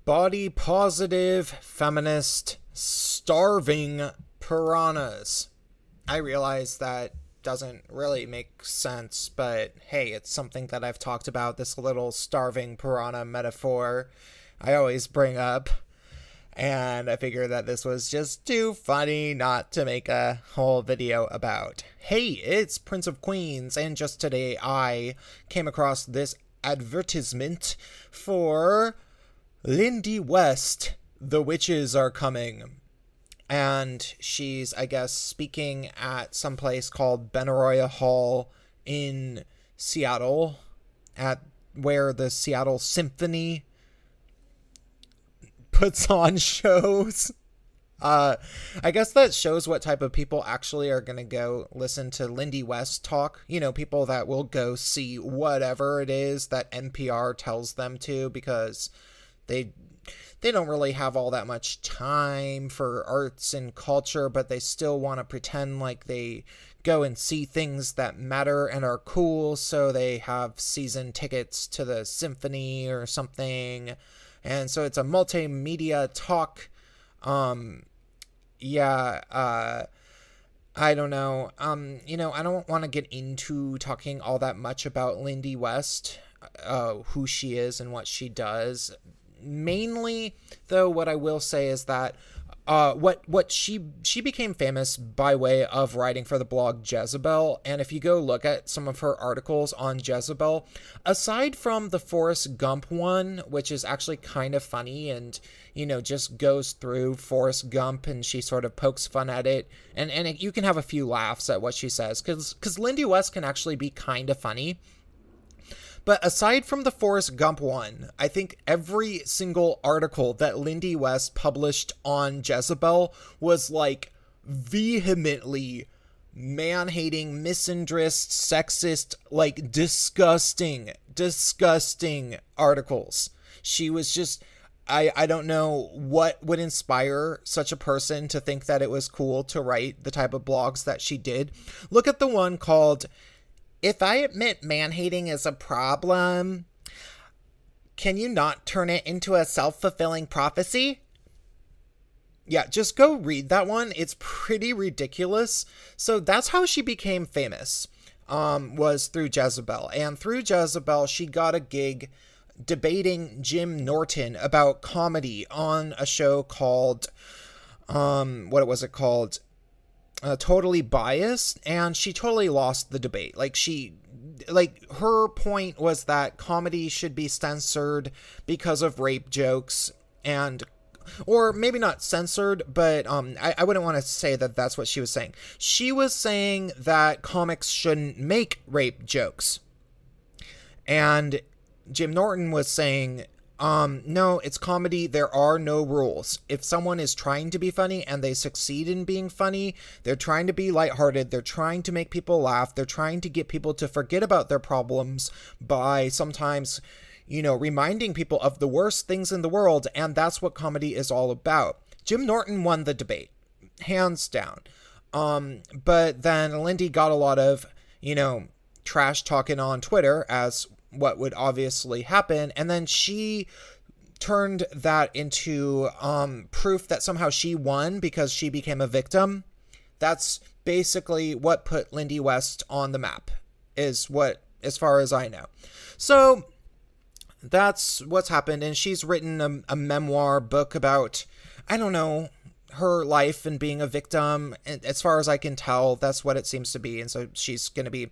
body positive feminist starving piranhas. I realize that doesn't really make sense, but hey, it's something that I've talked about, this little starving piranha metaphor I always bring up. And I figured that this was just too funny not to make a whole video about. Hey, it's Prince of Queens, and just today I came across this advertisement for Lindy West. The witches are coming. And she's, I guess, speaking at some place called Benaroya Hall in Seattle, at where the Seattle Symphony puts on shows. I guess that shows what type of people actually are going to go listen to Lindy West talk. You know, people that will go see whatever it is that NPR tells them to, because they don't really have all that much time for arts and culture, but they still want to pretend like they go and see things that matter and are cool, so they have season tickets to the symphony or something. And so it's a multimedia talk. I don't know. I don't want to get into talking all that much about Lindy West, who she is and what she does. Mainly, though, what I will say is that what she became famous by way of writing for the blog Jezebel. And if you go look at some of her articles on Jezebel, aside from the Forrest Gump one, which is actually kind of funny and, just goes through Forrest Gump and she sort of pokes fun at it, and you can have a few laughs at what she says, because Lindy West can actually be kind of funny. But aside from the Forrest Gump one, I think every single article that Lindy West published on Jezebel was like vehemently man-hating, misandrist, sexist, like disgusting articles. She was just, I don't know what would inspire such a person to think that it was cool to write the type of blogs that she did. Look at the one called, "If I admit man-hating is a problem, can you not turn it into a self-fulfilling prophecy?" Yeah, just go read that one. It's pretty ridiculous. So that's how she became famous, was through Jezebel. And through Jezebel, she got a gig debating Jim Norton about comedy on a show called, what was it called? Totally Biased, and she totally lost the debate. Her point was that comedy should be censored because of rape jokes, or maybe not censored, but I wouldn't want to say that that's what she was saying. She was saying that comics shouldn't make rape jokes, and Jim Norton was saying, no, it's comedy. There are no rules. If someone is trying to be funny and they succeed in being funny, they're trying to be lighthearted. They're trying to make people laugh. They're trying to get people to forget about their problems by sometimes, reminding people of the worst things in the world. And that's what comedy is all about. Jim Norton won the debate, hands down. But then Lindy got a lot of, trash talking on Twitter, as what would obviously happen, and then she turned that into proof that somehow she won because she became a victim. That's basically what put Lindy West on the map, as far as I know. So that's what's happened, and she's written a memoir book about, I don't know, her life and being a victim. And as far as I can tell, that's what it seems to be. And so she's going to be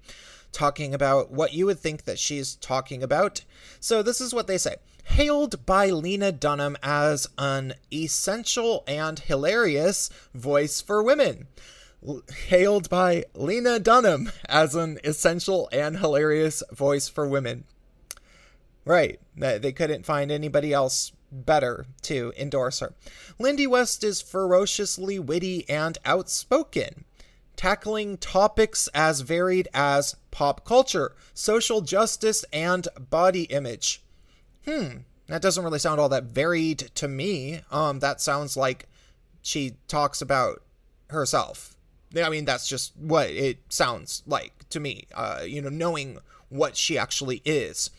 talking about what you would think that she's talking about. So this is what they say. Hailed by Lena Dunham as an essential and hilarious voice for women. Hailed by Lena Dunham as an essential and hilarious voice for women. Right. They couldn't find anybody else better to endorse her. Lindy West is ferociously witty and outspoken, tackling topics as varied as pop culture, social justice, and body image. That doesn't really sound all that varied to me. That sounds like she talks about herself. I mean, that's just what it sounds like to me, knowing what she actually is.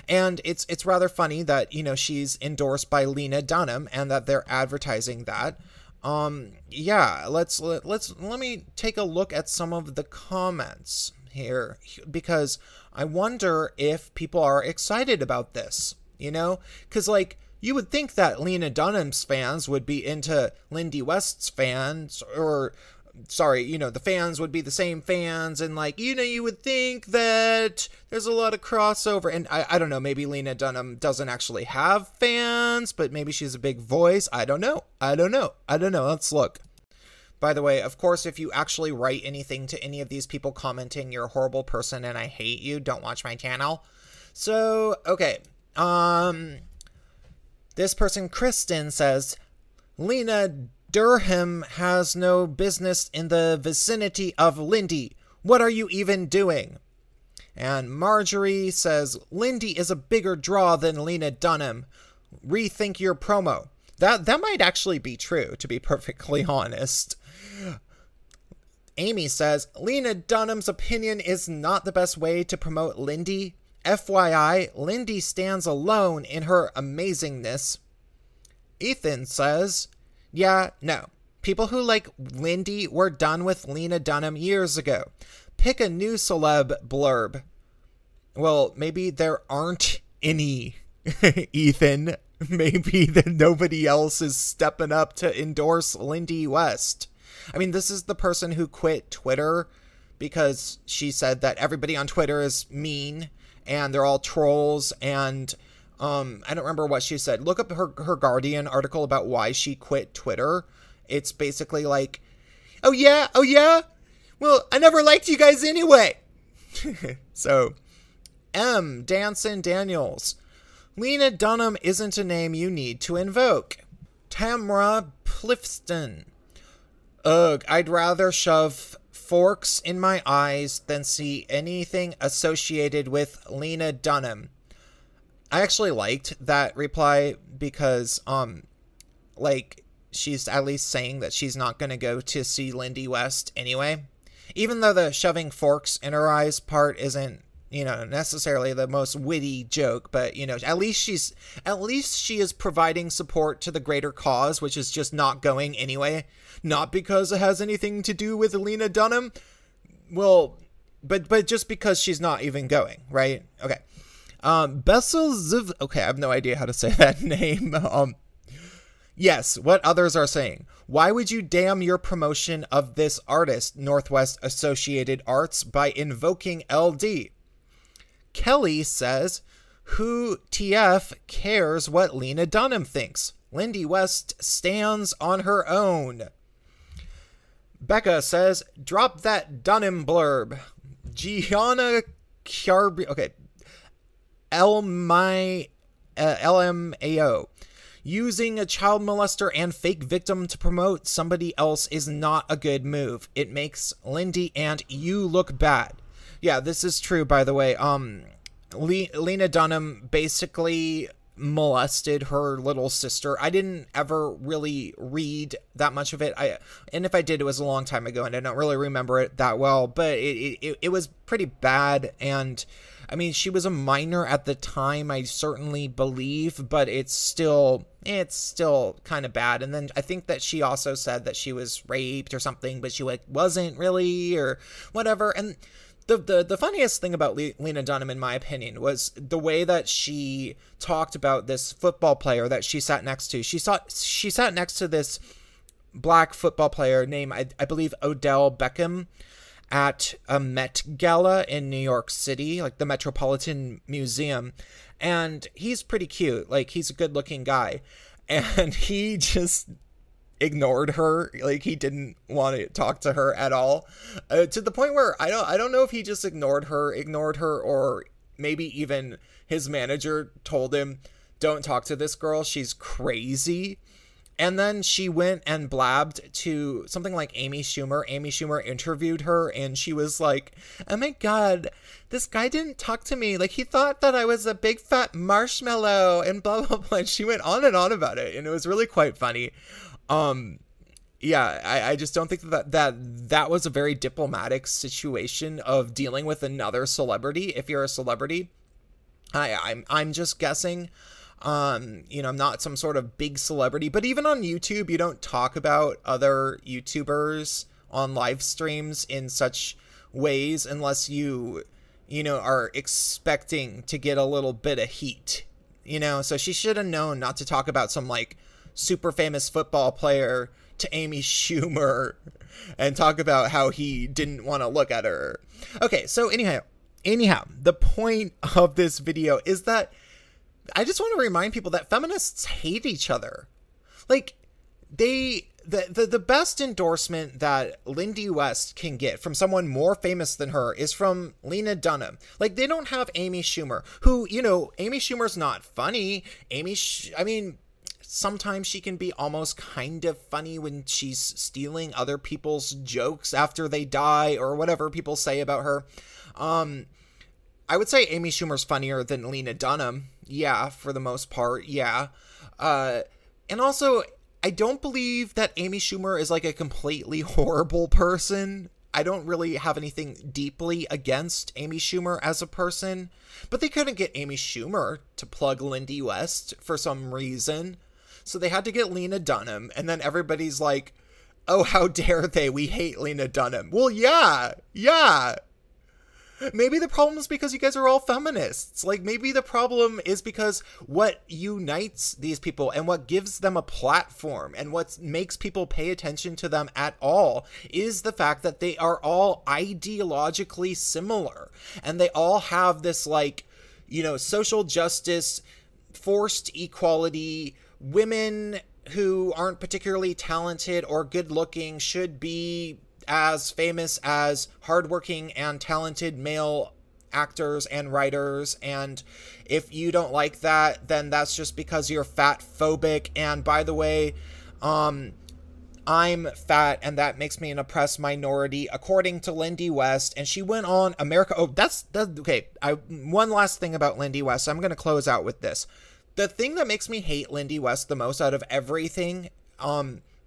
And it's rather funny that, you know, she's endorsed by Lena Dunham and that they're advertising that. Yeah, let me take a look at some of the comments here, because I wonder if people are excited about this, you know? Because, like, you would think that Lena Dunham's fans would be into Lindy West's fans, or, sorry, you know, the fans would be the same fans, and, like, you know, you would think that there's a lot of crossover, and I don't know, maybe Lena Dunham doesn't actually have fans, but maybe she's a big voice. I don't know. Let's look. By the way, of course, if you actually write anything to any of these people commenting, you're a horrible person and I hate you, don't watch my channel. So, okay, this person, Kristen, says, Lena Dunham has no business in the vicinity of Lindy. What are you even doing? And Marjorie says, Lindy is a bigger draw than Lena Dunham. Rethink your promo. That might actually be true, to be perfectly honest. Amy says, Lena Dunham's opinion is not the best way to promote Lindy. FYI, Lindy stands alone in her amazingness. Ethan says, yeah, no. People who like Lindy were done with Lena Dunham years ago. Pick a new celeb blurb. Well, maybe there aren't any, Ethan. Maybe that nobody else is stepping up to endorse Lindy West. I mean, this is the person who quit Twitter because she said that everybody on Twitter is mean and they're all trolls, and I don't remember what she said. Look up her Guardian article about why she quit Twitter. It's basically like, oh yeah? Well, I never liked you guys anyway. So, Danson Daniels. Lena Dunham isn't a name you need to invoke. Tamra Plifston. Ugh, I'd rather shove forks in my eyes than see anything associated with Lena Dunham. I actually liked that reply because, like, she's at least saying that she's not going to go to see Lindy West anyway. Even though the shoving forks in her eyes part isn't, you know, necessarily the most witty joke, but, you know, at least she is providing support to the greater cause, which is just not going anyway. Not because it has anything to do with Lena Dunham. Well, but just because she's not even going, right? Okay. Bessel Ziv. Okay, I have no idea how to say that name. Yes, what others are saying. Why would you damn your promotion of this artist, Northwest Associated Arts, by invoking LD? Kelly says, who TF cares what Lena Dunham thinks? Lindy West stands on her own. Becca says, drop that Dunham blurb. Gianna Carby. Okay. LMAO. Using a child molester and fake victim to promote somebody else is not a good move. It makes Lindy and you look bad. Yeah, this is true, by the way. Lena Dunham basically molested her little sister. I didn't ever really read that much of it. And if I did, it was a long time ago, and I don't really remember it that well. But it was pretty bad, and I mean, she was a minor at the time, I certainly believe, but it's still kind of bad. And then I think that she also said that she was raped or something, but she wasn't really, or whatever. And the funniest thing about Lena Dunham, in my opinion, was the way that she talked about this football player that she sat next to. She sat next to this black football player named, I believe, Odell Beckham, at a Met Gala in New York City, like the Metropolitan Museum. And he's pretty cute. Like, he's a good-looking guy. And he just ignored her. Like, he didn't want to talk to her at all. To the point where I don't know if he just ignored her, or maybe even his manager told him, don't talk to this girl, she's crazy. And then she went and blabbed to something like Amy Schumer. Amy Schumer interviewed her, and she was like, oh my God, this guy didn't talk to me. Like, he thought that I was a big fat marshmallow and blah, blah, blah. And she went on and on about it, and it was really quite funny. Yeah, I just don't think that was a very diplomatic situation of dealing with another celebrity, if you're a celebrity. I'm just guessing. You know, I'm not some sort of big celebrity, but even on YouTube, you don't talk about other YouTubers on live streams in such ways unless you know, are expecting to get a little bit of heat, you know? So she should have known not to talk about some, like, super famous football player to Amy Schumer and talk about how he didn't want to look at her. Okay, so anyhow, the point of this video is that I just want to remind people that feminists hate each other. Like, the best endorsement that Lindy West can get from someone more famous than her is from Lena Dunham. Like, they don't have Amy Schumer, who, you know, Amy Schumer's not funny. I mean, sometimes she can be almost kind of funny when she's stealing other people's jokes after they die or whatever people say about her. I would say Amy Schumer's funnier than Lena Dunham. Yeah, for the most part. Yeah. And also, I don't believe that Amy Schumer is like a completely horrible person. I don't really have anything deeply against Amy Schumer as a person, but they couldn't get Amy Schumer to plug Lindy West for some reason. So they had to get Lena Dunham, and then everybody's like, oh, how dare they? We hate Lena Dunham. Well, yeah. Maybe the problem is because you guys are all feminists. Like, maybe the problem is because what unites these people and what gives them a platform and what makes people pay attention to them at all is the fact that they are all ideologically similar. And they all have this, like, you know, social justice, forced equality, women who aren't particularly talented or good looking should be as famous as hardworking and talented male actors and writers, and if you don't like that, then that's just because you're fat phobic. And by the way, I'm fat, and that makes me an oppressed minority, according to Lindy West. And she went on America. Oh, that's okay. One last thing about Lindy West. I'm going to close out with this. The thing that makes me hate Lindy West the most out of everything,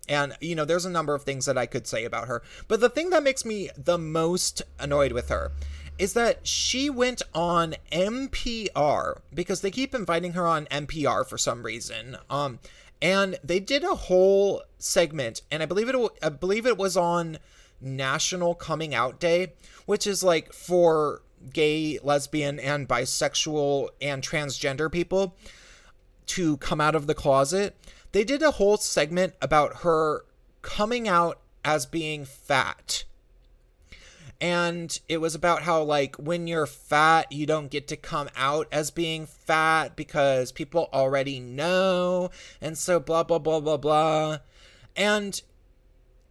and, you know, there's a number of things that I could say about her, but the thing that makes me the most annoyed with her is that she went on NPR, because they keep inviting her on NPR for some reason. And they did a whole segment, and I believe it was on National Coming Out Day, which is like for gay, lesbian, and bisexual and transgender people to come out of the closet. They did a whole segment about her coming out as being fat. And it was about how, like, when you're fat, you don't get to come out as being fat because people already know. And so blah, blah, blah, blah, blah. And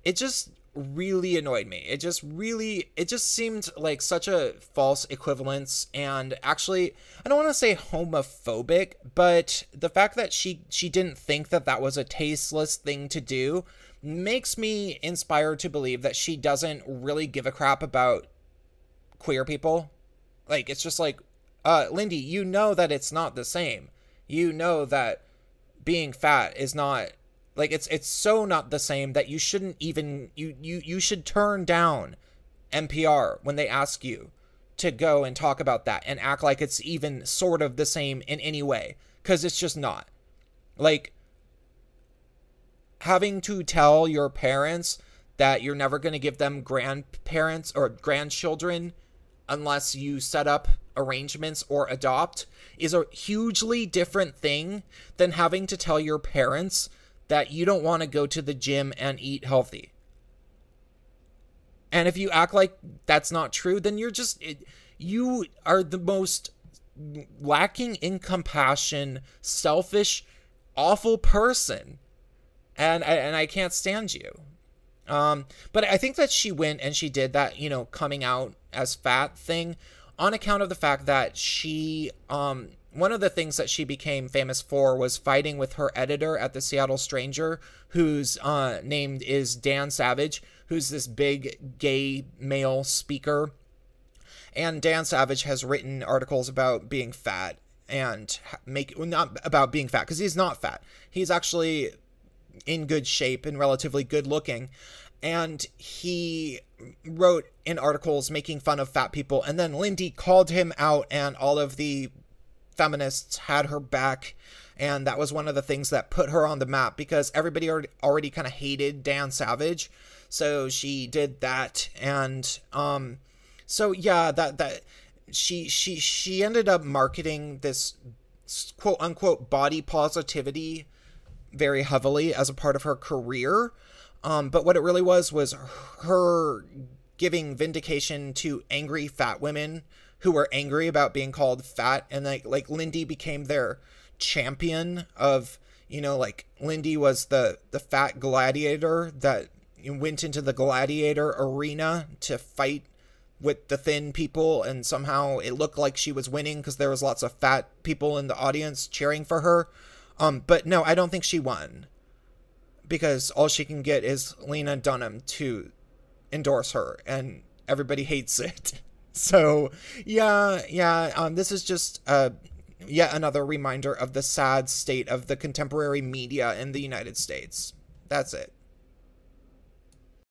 it just really annoyed me. It just seemed like such a false equivalence, and actually, I don't want to say homophobic, but the fact that she didn't think that was a tasteless thing to do makes me inspired to believe that she doesn't really give a crap about queer people. Like, it's just like, Lindy, you know that it's not the same. You know that being fat is not, like, it's so not the same that you shouldn't even, you should turn down NPR when they ask you to go and talk about that and act like it's even sort of the same in any way, because it's just not. Like, having to tell your parents that you're never going to give them grandparents or grandchildren unless you set up arrangements or adopt is a hugely different thing than having to tell your parents that you don't want to go to the gym and eat healthy. And if you act like that's not true, then you are the most lacking in compassion, selfish, awful person. And I can't stand you. But I think that she went and she did that, you know, coming out as fat thing on account of the fact that she, one of the things that she became famous for was fighting with her editor at the Seattle Stranger, whose name is Dan Savage, who's this big gay male speaker. And Dan Savage has written articles about being fat and not about being fat, because he's not fat. He's actually in good shape and relatively good looking. And he wrote in articles making fun of fat people. And then Lindy called him out, and all of the feminists had her back. And that was one of the things that put her on the map, because everybody already kind of hated Dan Savage. So she did that. And so yeah, that she ended up marketing this quote unquote body positivity very heavily as a part of her career. But what it really was her giving vindication to angry fat women who were angry about being called fat. And like Lindy became their champion of, you know, like Lindy was the fat gladiator that went into the gladiator arena to fight with the thin people, and somehow it looked like she was winning because there was lots of fat people in the audience cheering for her. But no, I don't think she won, because all she can get is Lena Dunham to endorse her, and everybody hates it. So yeah, this is just yet another reminder of the sad state of the contemporary media in the United States. That's it.